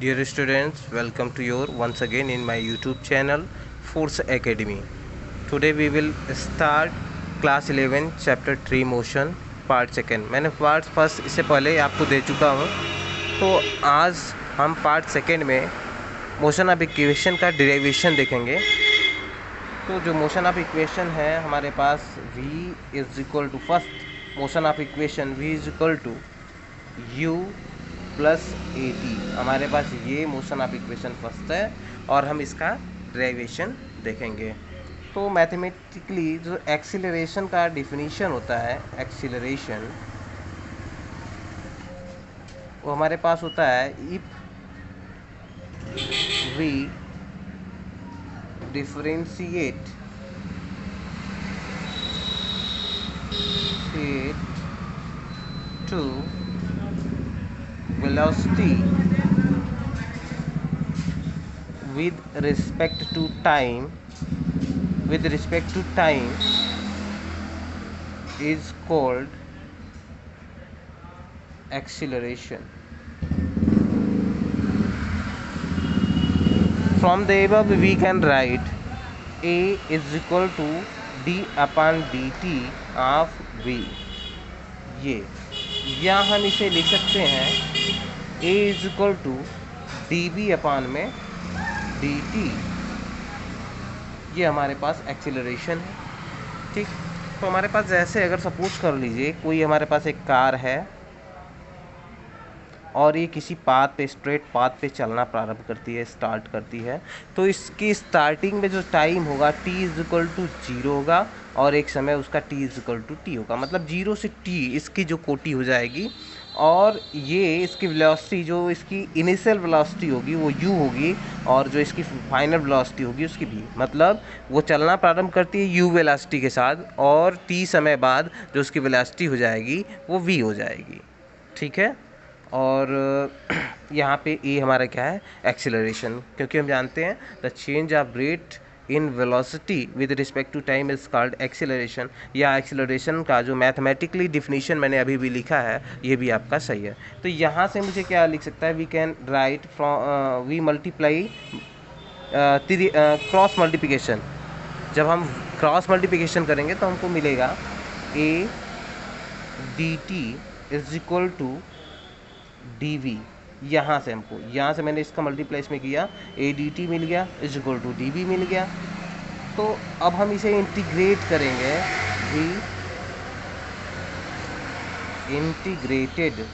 Dear students, welcome to your once again in my YouTube channel Force Academy. Today we will start class 11 chapter 3 motion part second. मैंने part first इससे पहले आपको दे चुका हूँ, तो आज हम पार्ट सेकेंड में मोशन ऑफ इक्वेशन का डेरिवेशन देखेंगे। तो जो मोशन ऑफ इक्वेशन है हमारे पास v is equal to first motion of equation v is equal to u plus a t. हमारे पास ये मोशन ऑफ इक्वेशन फर्स्ट है और हम इसका डेरिवेशन देखेंगे। तो मैथमेटिकली जो एक्सीलरेशन का डिफिनीशन होता है, एक्सीलरेशन वो हमारे पास होता है if we differentiate to velocity with respect to time is called acceleration. From the above we can write a is equal to d upon dt of v. ये या हम इसे लिख सकते हैं a is equal to d v upon में d T. ये हमारे पास एक्सीलरेशन है, ठीक। तो हमारे पास जैसे अगर सपोज कर लीजिए कोई हमारे पास एक कार है और ये किसी पाथ पे, स्ट्रेट पाथ पे चलना प्रारंभ करती है, स्टार्ट करती है, तो इसकी स्टार्टिंग में जो टाइम होगा t इज इक्वल टू 0 होगा और एक समय उसका t is equal to t होगा। मतलब 0 से t इसकी जो कोटि हो जाएगी और ये इसकी वेलोसिटी, जो इसकी इनिशियल वेलोसिटी होगी वो u होगी और जो इसकी फाइनल वेलोसिटी होगी उसकी v। मतलब वो चलना प्रारंभ करती है u वेलोसिटी के साथ और t समय बाद जो उसकी वेलोसिटी हो जाएगी वो v हो जाएगी, ठीक है। और यहाँ पे ए हमारा क्या है, एक्सीलरेशन, क्योंकि हम जानते हैं the change of rate in velocity with respect to time is called acceleration. या एक्सीलरेशन का जो मैथमेटिकली डिफिनीशन मैंने अभी भी लिखा है ये भी आपका सही है। तो यहाँ से मुझे क्या लिख सकता है, we can write from we multiply cross multiplication. जब हम क्रॉस मल्टीप्लिकेशन करेंगे तो हमको मिलेगा a d t is equal to d v. यहाँ से मैंने इसका मल्टीप्लाई इसमें किया, ए डी टी मिल गया is equal to d v मिल गया। तो अब हम इसे इंटीग्रेट करेंगे, वी इंटीग्रेटेड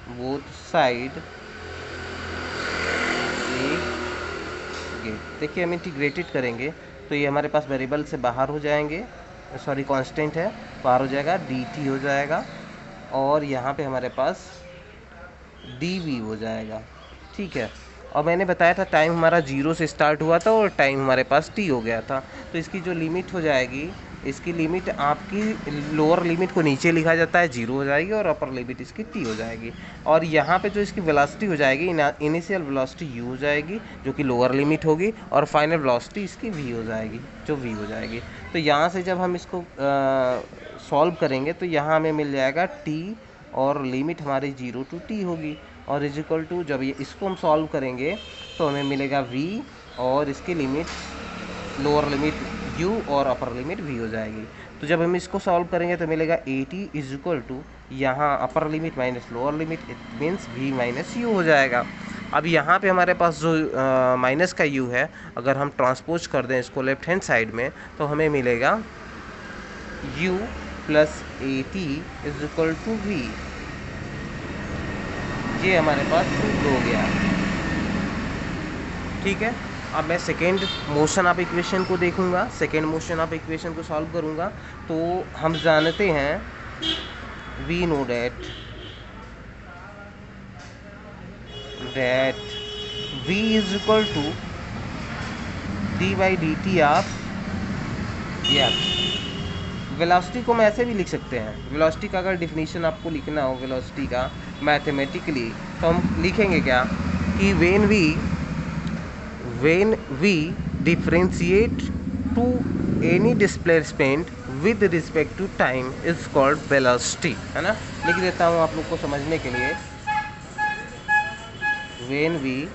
बोथ साइड देखिए हम इंटीग्रेटेड करेंगे तो ये हमारे पास वेरिएबल से बाहर हो जाएंगे, सॉरी कांस्टेंट है, बाहर हो जाएगा, डी टी हो जाएगा और यहाँ पे हमारे पास डी वी हो जाएगा, ठीक है। और मैंने बताया था टाइम हमारा 0 से स्टार्ट हुआ था और टाइम हमारे पास t हो गया था। तो इसकी जो लिमिट हो जाएगी, इसकी लिमिट आपकी लोअर लिमिट को नीचे लिखा जाता है 0 हो जाएगी और अपर लिमिट इसकी t हो जाएगी। और यहाँ पे जो इसकी वेलोसिटी हो जाएगी, इनिशियल वेलोसिटी u हो जाएगी जो कि लोअर लिमिट होगी और फाइनल वेलोसिटी इसकी v हो जाएगी जो v हो जाएगी। तो यहाँ से जब हम इसको सॉल्व करेंगे तो यहाँ हमें मिल जाएगा t और लिमिट हमारी 0 टू t होगी और इज इक्वल टू, जब ये इसको हम सॉल्व करेंगे तो हमें मिलेगा v और इसकी लिमिट लोअर लिमिट u और अपर लिमिट v हो जाएगी। तो जब हम इसको सॉल्व करेंगे तो मिलेगा a t is equal to, यहाँ upper limit minus lower limit, it means v minus u हो जाएगा। अब यहाँ पे हमारे पास जो माइनस का u है, अगर हम ट्रांसपोज कर दें इसको लेफ्ट हैंड साइड में तो हमें मिलेगा u plus a t is equal to v. ये हमारे पास प्रूव हो गया, ठीक है। अब मैं सेकेंड मोशन ऑफ इक्वेशन को देखूंगा, सेकेंड मोशन ऑफ इक्वेशन को सॉल्व करूंगा। तो हम जानते हैं we know that v is equal to d by d t of f. Velocity को हम ऐसे भी लिख सकते हैं, वेलोसिटी का अगर डिफिनीशन आपको लिखना हो वेलोसिटी का मैथमेटिकली तो हम लिखेंगे क्या कि when we differentiate to any displacement with respect to time is called velocity, है ना। लिख देता हूँ आप लोग को समझने के लिए। when we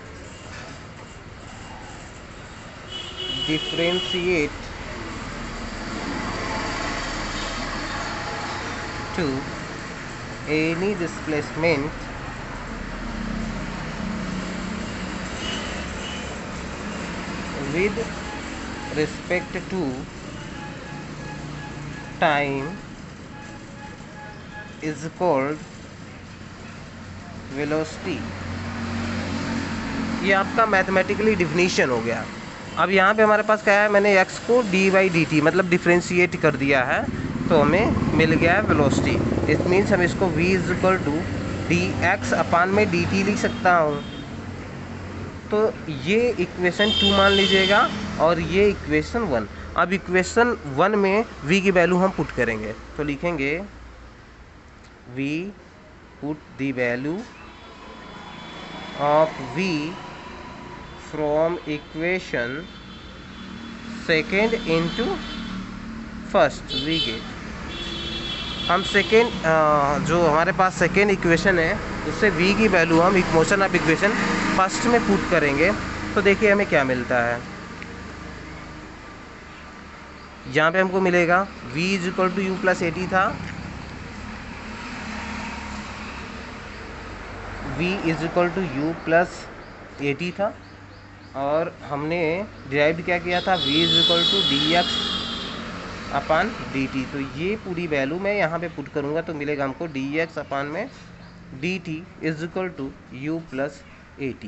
differentiate to any displacement with respect to time is called velocity। ये आपका मैथमेटिकली डिफिनीशन हो गया। अब यहाँ पे हमारे पास क्या है, मैंने x को dy/dt मतलब डिफ्रेंशिएट कर दिया है, तो हमें मिल गया है वेलोसिटी। इट मीन्स हम इसको v = dx/dt लिख सकता हूँ। तो ये इक्वेशन 2 मान लीजिएगा और ये इक्वेशन 1। अब इक्वेशन 1 में v की वैल्यू हम पुट करेंगे, तो लिखेंगे v put the value of v from equation second into first we get. हम सेकेंड जो हमारे पास सेकेंड इक्वेशन है उससे v की वैल्यू हम मोशन ऑफ इक्वेशन फर्स्ट में पुट करेंगे, तो देखिए हमें क्या मिलता है। यहाँ पे हमको मिलेगा v = u + at था, v = u + at था, और हमने डिराइव क्या किया था v = dx/dt। तो ये पूरी वैल्यू मैं यहाँ पे पुट करूँगा तो मिलेगा हमको dx/dt = u + at।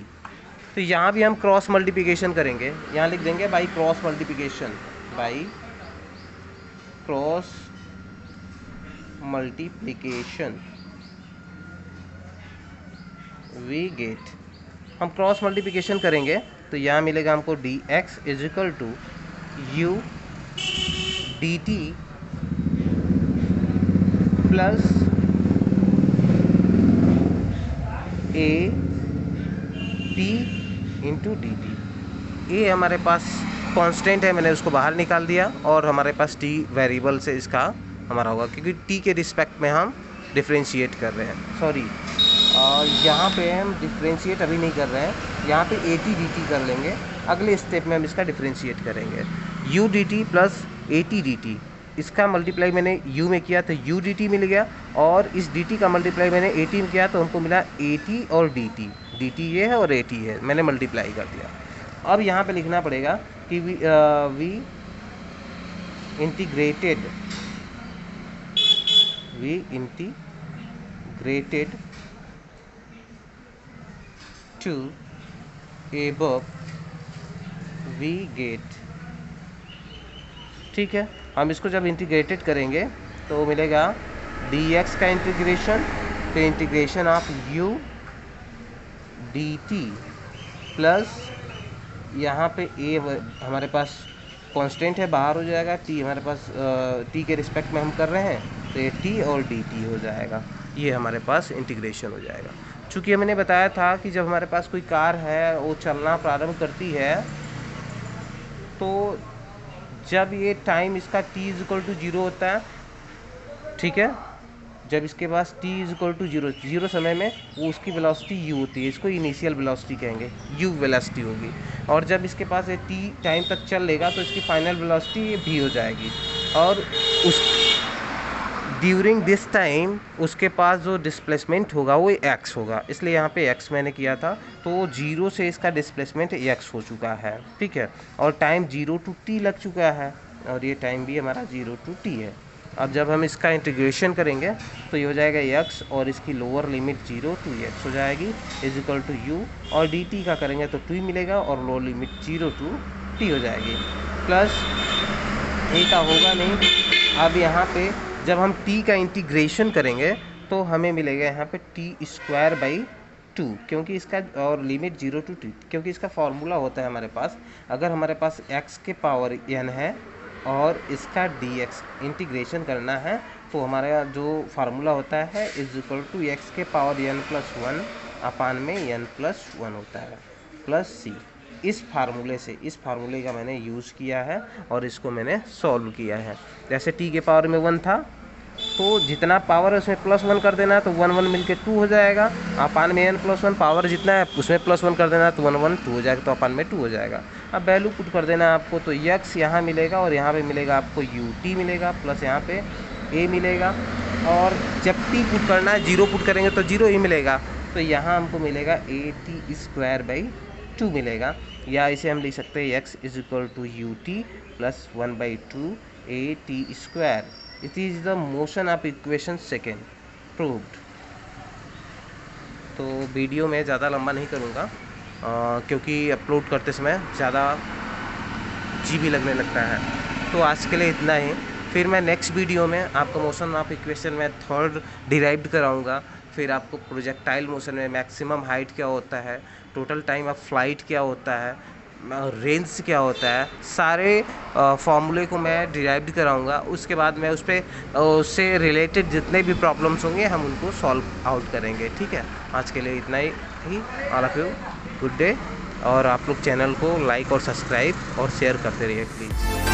तो यहाँ भी हम क्रॉस मल्टीप्लिकेशन करेंगे, यहाँ लिख देंगे by cross multiplication, by cross multiplication we get. हम क्रॉस मल्टीप्लिकेशन करेंगे तो यहाँ मिलेगा हमको dx = u dt plus a t into d t. ए हमारे पास कांस्टेंट है, मैंने उसको बाहर निकाल दिया, और हमारे पास t वेरिएबल से इसका हमारा होगा, क्योंकि t के रिस्पेक्ट में हम डिफ्रेंशिएट कर रहे हैं। सॉरी, यहाँ पे हम डिफ्रेंशिएट अभी नहीं कर रहे हैं, यहाँ पे ए टी डी टी कर लेंगे, अगले स्टेप में हम इसका डिफ्रेंशिएट करेंगे। U D T plus a T D T, इसका मल्टीप्लाई मैंने u में किया तो यू डी टी मिल गया, और इस डी टी का मल्टीप्लाई मैंने ए टी में किया तो हमको मिला ए टी और डी टी। डी टी ये है और ए टी है, मैंने मल्टीप्लाई कर दिया। अब यहाँ पे लिखना पड़ेगा कि we integrated to above we get. ठीक है, हम इसको जब इंटीग्रेटेड करेंगे तो मिलेगा dx का इंटीग्रेशन, फिर integration of u dt plus यहाँ पे a हमारे पास कांस्टेंट है, बाहर हो जाएगा, t हमारे पास t के रिस्पेक्ट में हम कर रहे हैं तो ये t और dt हो जाएगा, ये हमारे पास इंटीग्रेशन हो जाएगा। चूँकि मैंने बताया था कि जब हमारे पास कोई कार है वो चलना प्रारंभ करती है तो जब ये टाइम इसका t = 0 होता है, ठीक है, जब इसके पास t = 0 समय में वो उसकी वेलोसिटी u होती है, इसको इनिशियल वेलोसिटी कहेंगे, u वेलोसिटी होगी, और जब इसके पास ये t टाइम तक चल लेगा तो इसकी फाइनल वेलोसिटी ये v हो जाएगी, और उस ड्यूरिंग दिस टाइम उसके पास जो डिस्प्लेसमेंट होगा वो x होगा, इसलिए यहाँ पे x मैंने किया था, तो 0 से इसका डिस्प्लेसमेंट x हो चुका है। ठीक है, और टाइम 0 to t लग चुका है, और ये टाइम भी हमारा 0 to t है। अब जब हम इसका इंटीग्रेशन करेंगे तो ये हो जाएगा x, और इसकी लोअर लिमिट 0 to x हो जाएगी = u, और dt का करेंगे तो 2 मिलेगा, और लोअर लिमिट 0 to t हो जाएगी, प्लस a का होगा नहीं। अब यहाँ पे जब हम t का इंटीग्रेशन करेंगे तो हमें मिलेगा यहाँ पे t²/2, क्योंकि इसका और लिमिट 0 to t, क्योंकि इसका फॉर्मूला होता है हमारे पास, अगर हमारे पास x के पावर n है और इसका dx इंटीग्रेशन करना है तो हमारा जो फार्मूला होता है = x के पावर n + 1 अपान में n + 1 होता है प्लस c। इस फार्मूले का मैंने यूज़ किया है और इसको मैंने सॉल्व किया है। जैसे t के पावर में 1 था तो जितना पावर है उसमें +1 कर देना, तो 1 1 मिलके 2 हो जाएगा। अपान में n+1 पावर जितना है उसमें +1 कर देना, तो 1 1 2 हो जाएगा, तो अपान में 2 हो जाएगा। अब वैल्यू पुट कर देना आपको, तो x यहाँ मिलेगा और यहाँ पे मिलेगा आपको ut मिलेगा, प्लस यहाँ पे a मिलेगा। और जब t पुट करना है 0 पुट करेंगे तो 0 ही मिलेगा, तो यहाँ हमको मिलेगा at² / 2 मिलेगा, या इसे हम लिख सकते हैं x = ut + 1/2 at²। It is the motion of equation second proved. तो वीडियो में ज़्यादा लंबा नहीं करूँगा क्योंकि अपलोड करते समय ज़्यादा जीबी लगने लगता है। तो आज के लिए इतना ही, फिर मैं नेक्स्ट वीडियो में आपको मोशन ऑफ इक्वेशन में थर्ड डिराइव्ड कराऊंगा, फिर आपको प्रोजेक्टाइल मोशन में मैक्सिमम हाइट क्या होता है, टोटल टाइम ऑफ फ्लाइट क्या होता है, रेंज क्या होता है, सारे फॉर्मूले को मैं डिराइव्ड कराऊंगा। उसके बाद मैं उससे रिलेटेड जितने भी प्रॉब्लम्स होंगे हम उनको सॉल्व आउट करेंगे। ठीक है, आज के लिए इतना ही। All of you good day, और आप लोग चैनल को लाइक और सब्सक्राइब और शेयर करते रहिए प्लीज़।